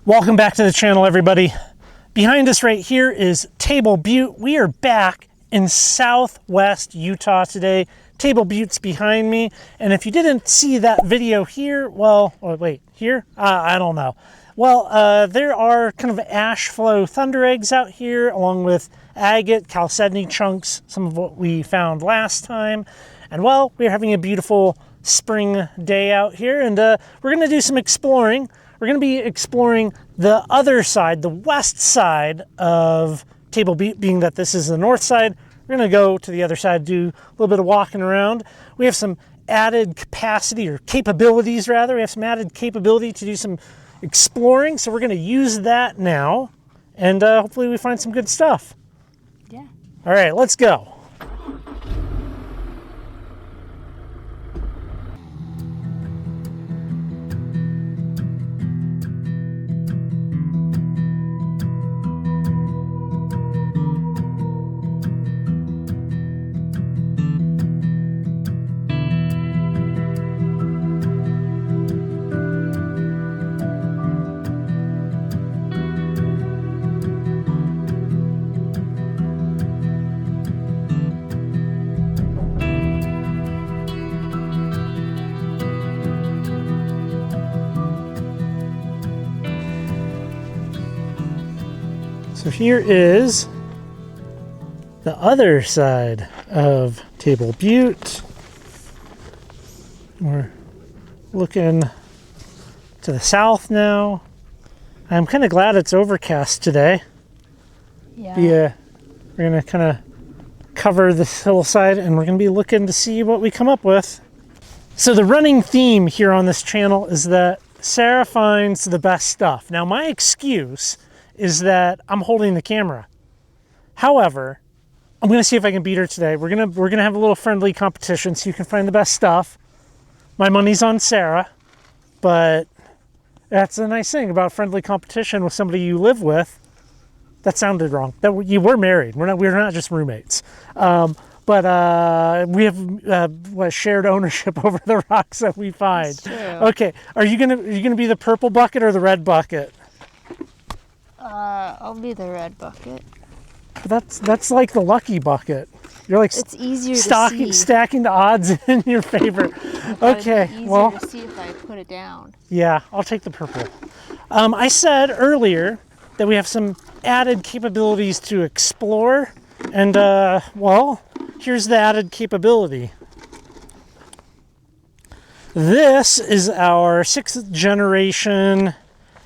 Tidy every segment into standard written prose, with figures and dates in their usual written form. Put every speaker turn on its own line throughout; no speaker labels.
Welcome back to the channel, everybody. Behind us right here is Table Butte. We are back in southwest Utah today. Table Butte's behind me, and if you didn't see that video here, well, oh, wait, here? I don't know. Well, there are kind of ash flow Thundereggs out here, along with Agate, chalcedony chunks, some of what we found last time. And well, we're having a beautiful spring day out here, and we're going to do some exploring. We're going to be exploring the other side, the west side of Table Butte, being that this is the north side. We're going to go to the other side, do a little bit of walking around. We have some added capacity, or capabilities rather. We have some added capability to do some exploring, so we're going to use that now, and hopefully we find some good stuff.
Yeah.
All right, let's go. So here is the other side of Table Butte. We're looking to the south now. I'm kind of glad it's overcast today.
Yeah.
We're going to kind of cover this hillside, and we're going to be looking to see what we come up with. So the running theme here on this channel is that Sarah finds the best stuff. Now, my excuse is that I'm holding the camera. However, I'm gonna see if I can beat her today. We're gonna have a little friendly competition so you can find the best stuff. My money's on Sarah, but that's a nice thing about friendly competition with somebody you live with. That sounded wrong. That you were married. We're not just roommates. But we have shared ownership over the rocks that we find.
That's true.
Okay, are you gonna be the purple bucket or the red bucket?
I'll be the red bucket.
That's like the lucky bucket. You're like
it's easier to see.
Stacking the odds in your favor. Okay,
well, to see if I put it down.
Yeah, I'll take the purple. I said earlier that we have some added capabilities to explore, and well, here's the added capability. This is our 6th generation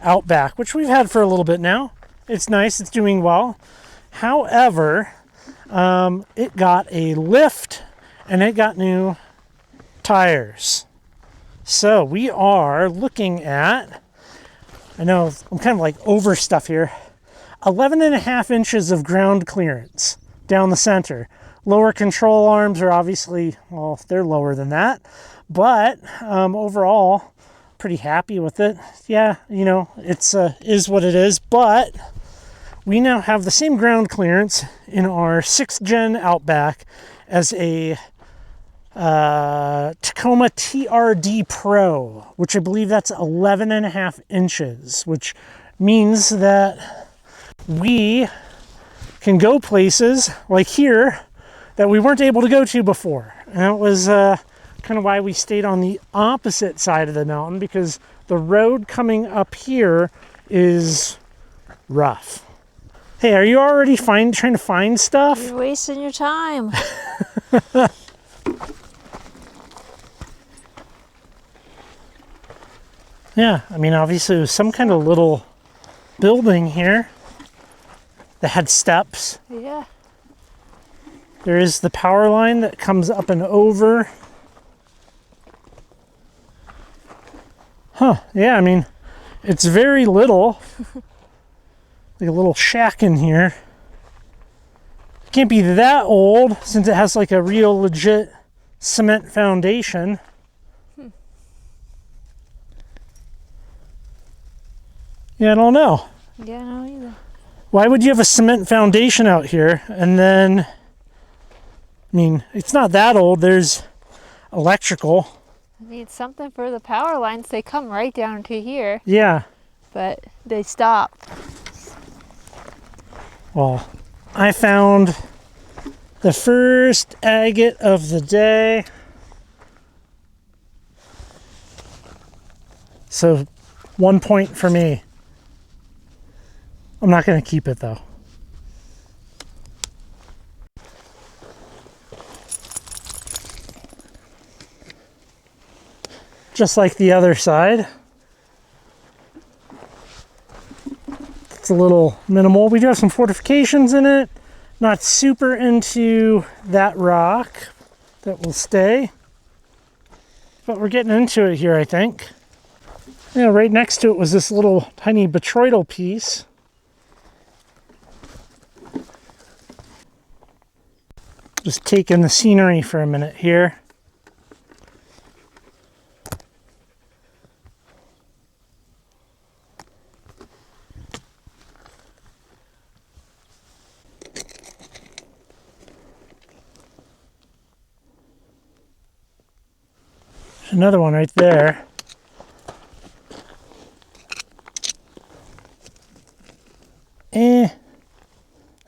Outback, which we've had for a little bit now. It's nice, it's doing well. However, it got a lift and it got new tires. So we are looking at, I know I'm kind of like over stuff here, 11.5 inches of ground clearance down the center. Lower control arms are obviously, well, they're lower than that, but overall, pretty happy with it. Yeah, you know, it's is what it is, but we now have the same ground clearance in our 6th gen Outback as a Tacoma TRD Pro, which I believe that's 11.5 inches, which means that we can go places like here that we weren't able to go to before. And that was kind of why we stayed on the opposite side of the mountain, because the road coming up here is rough. Hey, are you already trying to find stuff?
You're wasting your time.
Yeah, I mean, obviously there's some kind of little building here that had steps.
Yeah.
There is the power line that comes up and over. Huh, yeah, I mean, it's very little. Like a little shack in here. It can't be that old since it has like a real legit cement foundation. Yeah, I don't know.
Yeah, I don't either.
Why would you have a cement foundation out here? And then, I mean, it's not that old. There's electrical.
I need something for the power lines. They come right down to here.
Yeah.
But They stop.
Well, I found the first agate of the day. So 1 point for me. I'm not going to keep it though. Just like the other side. It's a little minimal. We do have some fortifications in it. Not super into that rock. That will stay. But we're getting into it here, I think. You know, right next to it was this little tiny botryoidal piece. Just taking the scenery for a minute here. There's another one right there.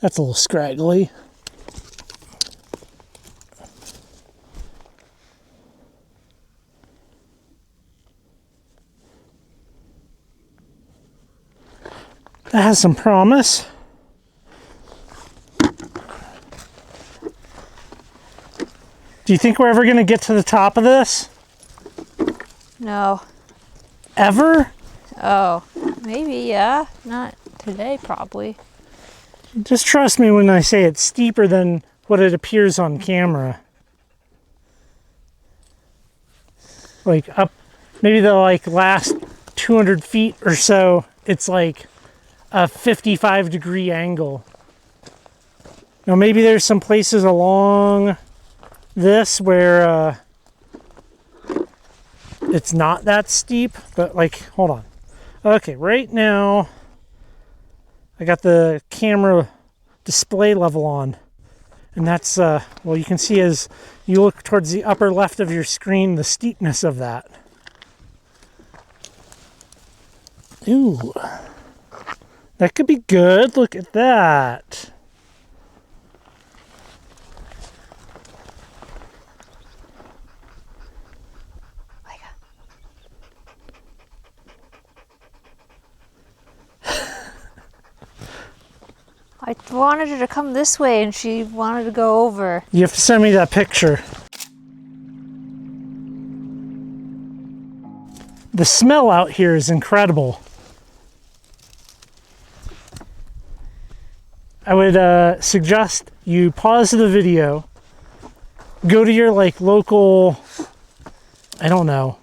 That's a little scraggly. That has some promise. Do you think we're ever going to get to the top of this?
No.
Ever?
Oh, maybe, yeah. Not today, probably.
Just trust me when I say it's steeper than what it appears on camera. Like up, maybe the last 200 feet or so, it's like a 55-degree angle. Now maybe there's some places along this where it's not that steep, but hold on. Okay, right now I got the camera display level on, and that's well, you can see as you look towards the upper left of your screen the steepness of that. Ooh, that could be good. Look at that.
I wanted her to come this way and she wanted to go over.
You have to send me that picture. The smell out here is incredible. I would suggest you pause the video, go to your local, I don't know,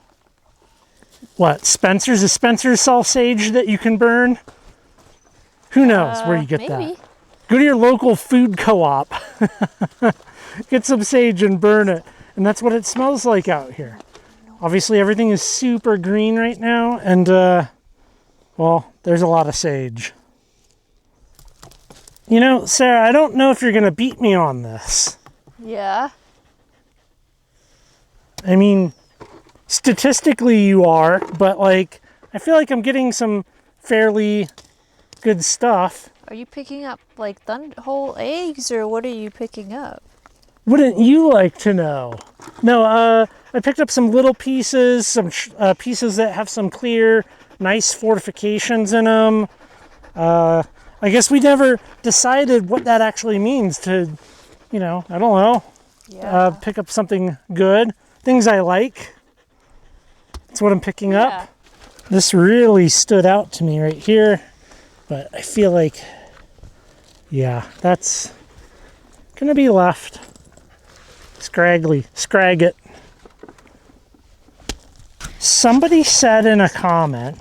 what, Spencer's? Is Spencer's sell sage that you can burn? Who knows where you get
maybe.
that? Go to your local food co-op. Get some sage and burn it. And that's what it smells like out here. Obviously everything is super green right now, and well, there's a lot of sage. You know, Sarah, I don't know if you're gonna beat me on this.
Yeah.
I mean, statistically you are, but I feel like I'm getting some fairly good stuff.
Are you picking up whole eggs, or what are you picking up?
Wouldn't you like to know? No, I picked up some little pieces, some pieces that have some clear, nice fortifications in them. I guess we never decided what that actually means to, I don't know, pick up something good. Things I like. That's what I'm picking up. This really stood out to me right here, but I feel like, yeah, that's gonna be left. Scrag it. Somebody said in a comment,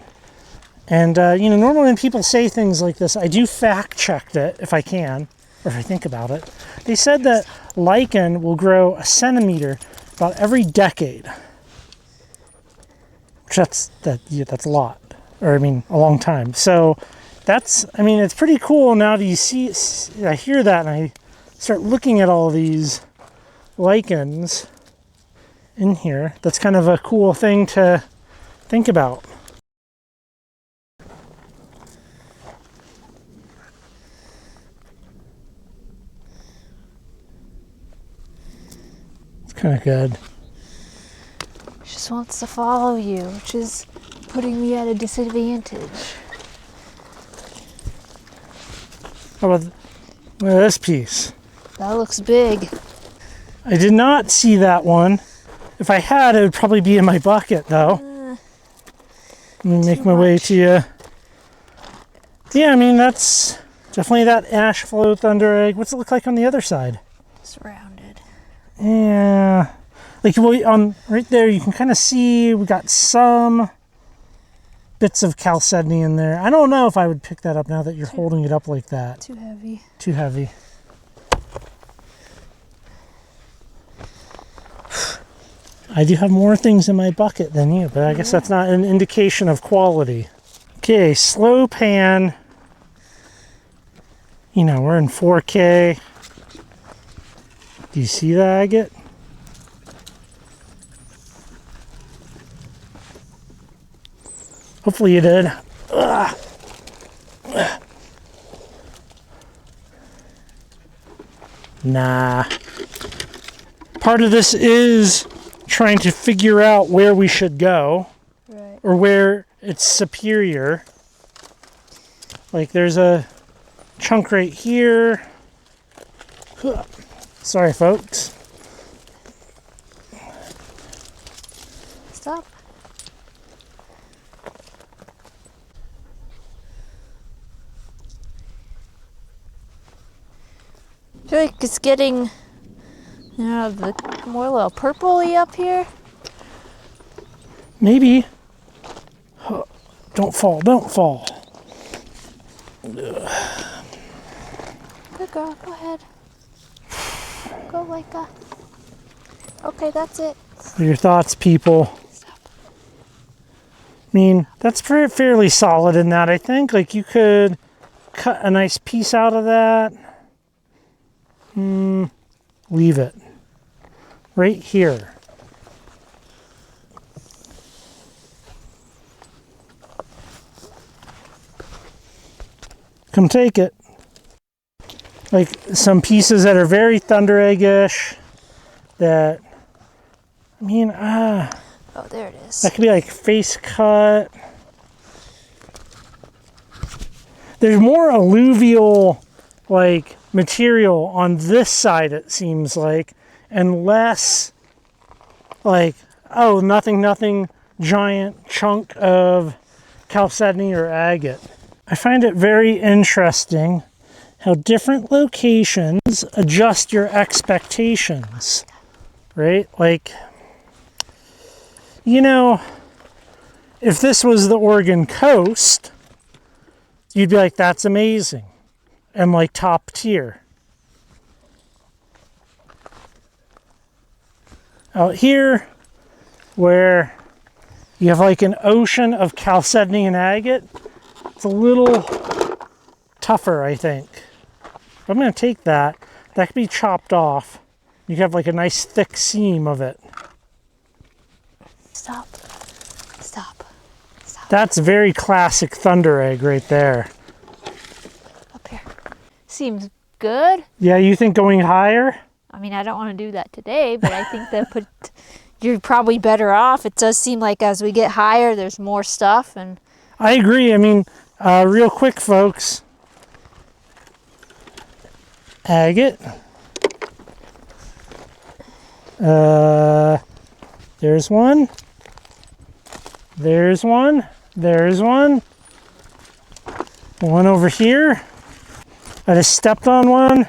and normally when people say things like this, I do fact check it if I can, or if I think about it. They said that lichen will grow a centimeter about every decade. Which that's a lot, or a long time. So that's, it's pretty cool. Now do you see, I hear that and I start looking at all these lichens in here. That's kind of a cool thing to think about. Good.
Just wants to follow you, which is putting me at a disadvantage.
How about this piece?
That looks big.
I did not see that one. If I had, it would probably be in my bucket, though. Let me make my way to you. Yeah, I mean, that's definitely that ash flow Thunderegg. What's it look like on the other side?
It's rounded.
Yeah. Like, right there, you can kind of see we got some bits of chalcedony in there. I don't know if I would pick that up now that you're holding it up like that.
Too heavy.
Too heavy. I do have more things in my bucket than you, but I guess that's not an indication of quality. Okay, slow pan. You know, we're in 4K. Do you see that, Agate? Hopefully you did. Ugh. Nah. Part of this is trying to figure out where we should go,
right,
or where it's superior. Like there's a chunk right here. Sorry, folks.
Stop. I feel like it's getting, more a little purpley up here.
Maybe. Don't fall, don't fall.
Good girl, go ahead. Go like that. Okay, that's it.
What are your thoughts, people?
Stop.
I mean, that's fairly solid in that, I think. Like, you could cut a nice piece out of that. Leave it. Right here. Come take it. Like some pieces that are very Thunderegg-ish that, I mean,
Oh, there it is.
that could be like face cut. There's more alluvial like material on this side, it seems like, and less like, oh, nothing giant chunk of chalcedony or agate. I find it very interesting how different locations adjust your expectations, right? Like, you know, if this was the Oregon coast, you'd be like, that's amazing, and like top tier. Out here, where you have like an ocean of chalcedony and agate, it's a little tougher, I think. I'm going to take that. That could be chopped off. You can have like a nice thick seam of it.
Stop. Stop. Stop.
That's very classic Thunderegg right there.
Up here. Seems good.
Yeah, you think going higher?
I mean, I don't want to do that today, but I think that you're probably better off. It does seem like as we get higher, there's more stuff. And
I agree. I mean, real quick, folks. Agate. There's one. There's one. There's one. One over here. I just stepped on one.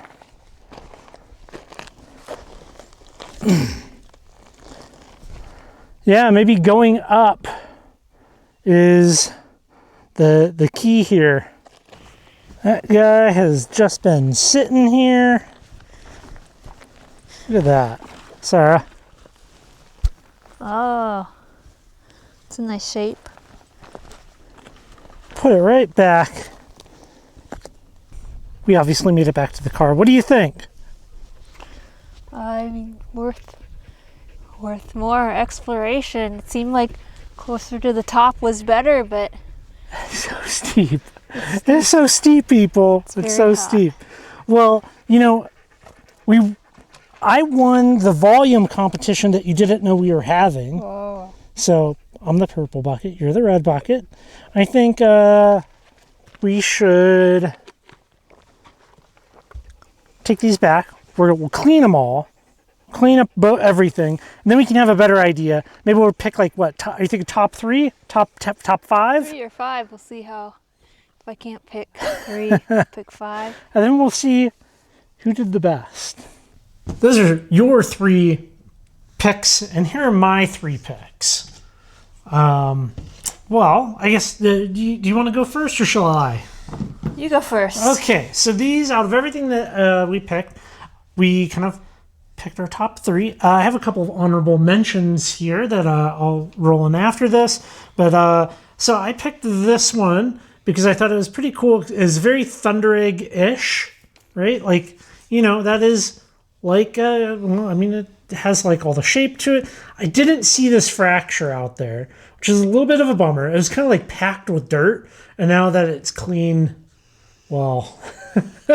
Yeah, maybe going up is the key here. That guy has just been sitting here. Look at that, Sarah.
oh, it's a nice shape.
Put it right back. We obviously made it back to the car. What do you think?
I mean, worth more exploration. It seemed like closer to the top was better, but
So steep. It's so steep, people. It's so
very high.
steep. Well, you know, I won the volume competition that you didn't know we were having.
Oh.
So I'm the purple bucket. You're the red bucket. I think we should take these back. We'll clean them all. Clean up everything, and then we can have a better idea. Maybe we'll pick like what? Are you thinking top 3, top 5?
3 or 5. We'll see how. If I can't pick 3, pick 5.
And then we'll see who did the best. Those are your 3 picks, and here are my 3 picks. Well, I guess do you want to go first, or shall I?
You go first.
Okay, so these, out of everything that we picked, we kind of picked our top 3. I have a couple of honorable mentions here that I'll roll in after this. But so I picked this one because I thought it was pretty cool. It's very Thunderegg-ish, right? Like, you know, that is like, well, I mean, it has like all the shape to it. I didn't see this fracture out there, which is a little bit of a bummer. It was kind of like packed with dirt. And now that it's clean, well, it's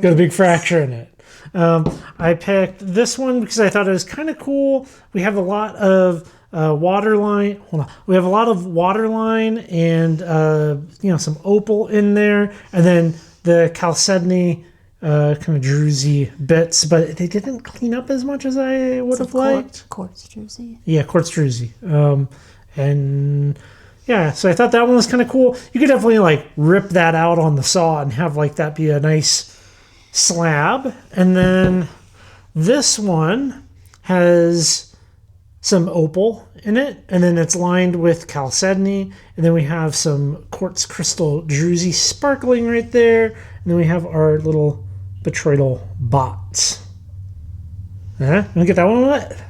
got a big fracture in it. I picked this one because I thought it was kind of cool. We have a lot of waterline. Hold on. We have a lot of waterline and you know, some opal in there, and then the chalcedony kind of druzy bits, but they didn't clean up as much as I would have liked.
Quartz druzy.
Yeah, quartz druzy. And yeah, so I thought that one was kind of cool. You could definitely like rip that out on the saw and have like that be a nice slab. And then this one has some opal in it, and then it's lined with chalcedony, and then we have some quartz crystal druzy sparkling right there, and then we have our little botryoidal bots. Let me get that one wet.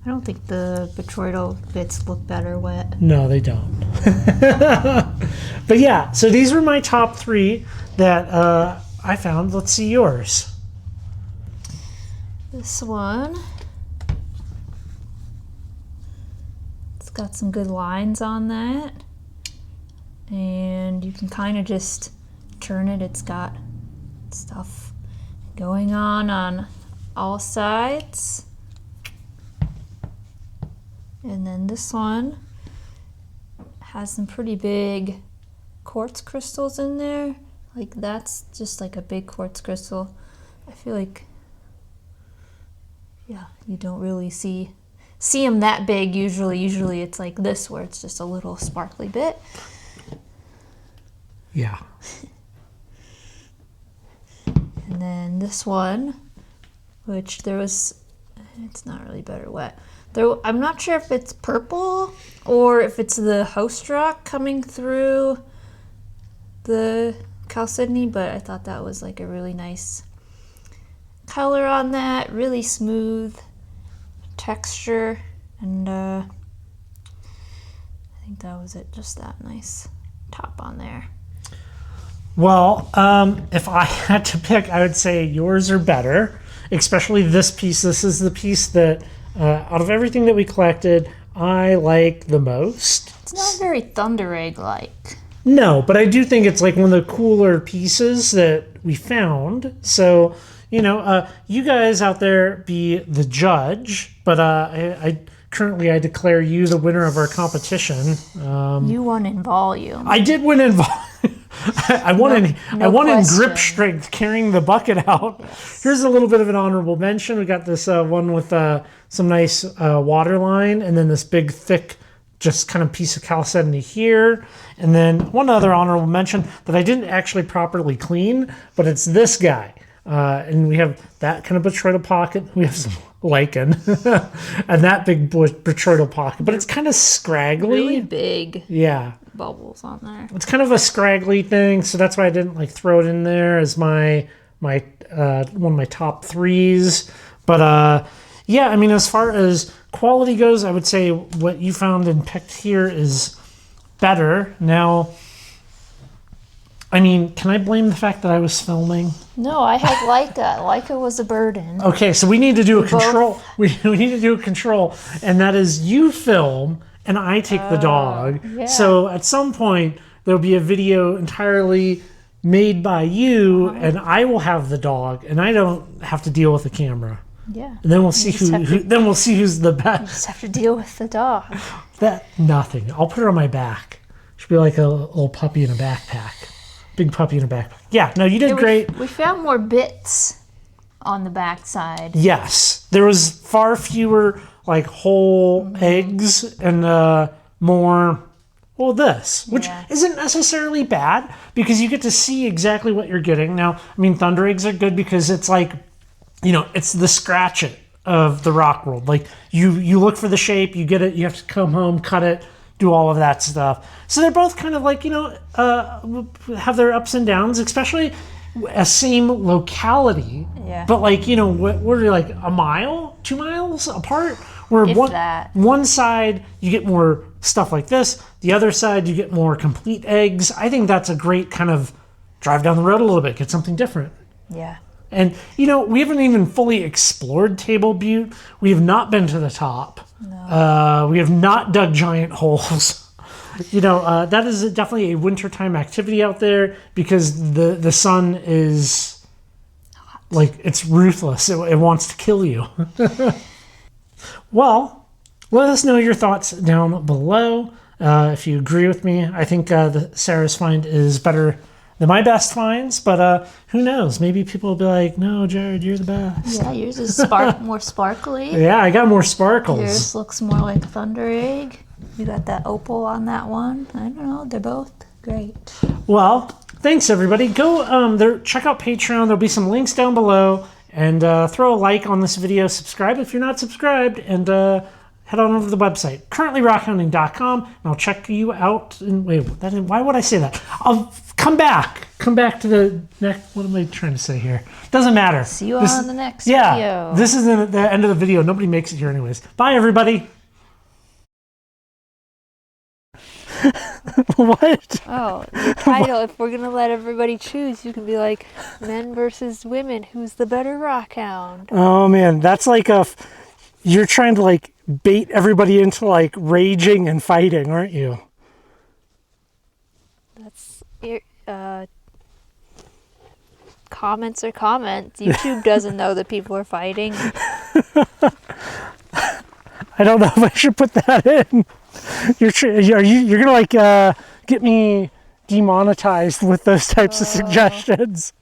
I don't think the botryoidal bits look better wet.
No, they don't. But yeah, so these were my top 3 that I found. Let's see yours.
This one, it's got some good lines on that, and you can kind of just turn it. It's got stuff going on all sides. And then this one has some pretty big quartz crystals in there. Like, that's just like a big quartz crystal. I feel like, yeah, you don't really see them that big usually. Usually it's like this, where it's just a little sparkly bit.
Yeah.
And then this one, which it's not really better wet. I'm not sure if it's purple or if it's the host rock coming through the chalcedony, but I thought that was like a really nice color on that, really smooth texture, and I think that was it, just that nice top on there.
Well, if I had to pick, I would say yours are better, especially this piece. This is the piece that out of everything that we collected, I like the most.
It's not very Thunderegg-like.
No, but I do think it's like one of the cooler pieces that we found. So, you know, you guys out there be the judge, but I declare you the winner of our competition.
You won in volume.
I did win in volume. I won in grip strength, carrying the bucket out.
Yes.
Here's a little bit of an honorable mention. We got this one with some nice water line, and then this big, thick, just kind of piece of chalcedony here. And then one other honorable mention that I didn't actually properly clean, but it's this guy. And we have that kind of botryoidal pocket. We have some lichen and that big botryoidal pocket, but it's kind of scraggly.
Really big.
Yeah.
Bubbles on there.
It's kind of a scraggly thing, so that's why I didn't like throw it in there as my one of my top 3s. But yeah, I mean, as far as quality goes, I would say what you found and picked here is better. Now, I mean, can I blame the fact that I was filming?
No, I had Leica. Leica was a burden.
Okay, so we need to do a control. We need to do a control, and that is you film and I take the dog.
Yeah.
So at some point there'll be a video entirely made by you, and I will have the dog, and I don't have to deal with the camera.
Yeah.
And then we'll see then we'll see who's the best.
You just have to deal with the dog.
Nothing. I'll put her on my back. She'll be like a little puppy in a backpack. Big puppy in a backpack. Yeah, no, you did great.
We found more bits on the backside.
Yes. There was far fewer like whole eggs and more this, which isn't necessarily bad because you get to see exactly what you're getting. Now, I mean, Thundereggs are good because it's like, it's the scratch it of the rock world. Like you look for the shape, you get it, you have to come home, cut it, do all of that stuff. So they're both kind of like, have their ups and downs, especially a same locality.
Yeah.
But like, what are they, like a mile, 2 miles apart? Where one side you get more stuff like this, the other side you get more complete eggs. I think that's a great kind of drive down the road a little bit, get something different.
Yeah.
And, we haven't even fully explored Table Butte. We have not been to the top. No. We have not dug giant holes. That is definitely a wintertime activity out there because the sun is hot. Like, it's ruthless. It wants to kill you. Well, let us know your thoughts down below. If you agree with me, I think Sarah's find is better than my best finds, but who knows? Maybe people will be like, no, Jared, you're the best.
Yeah, yours is more sparkly.
Yeah, I got more sparkles.
Yours looks more like a Thunderegg. You got that opal on that one. I don't know. They're both great.
Well, thanks, everybody. Go check out Patreon. There'll be some links down below. And throw a like on this video. Subscribe if you're not subscribed. And head on over to the website, currently rockhounding.com. And I'll check you out. Why would I say that? I'll come back to the next. What am I trying to say here? Doesn't matter.
See you on the next video.
Yeah, this is the end of the video. Nobody makes it here anyways. Bye, everybody. What?
Oh, your title, if we're going to let everybody choose, you can be like, men versus women, who's the better rockhound?
Oh, man, that's like you're trying to like bait everybody into like raging and fighting, aren't you?
That's, comments are comments. YouTube doesn't know that people are fighting.
I don't know if I should put that in. You're gonna like get me demonetized with those types of suggestions.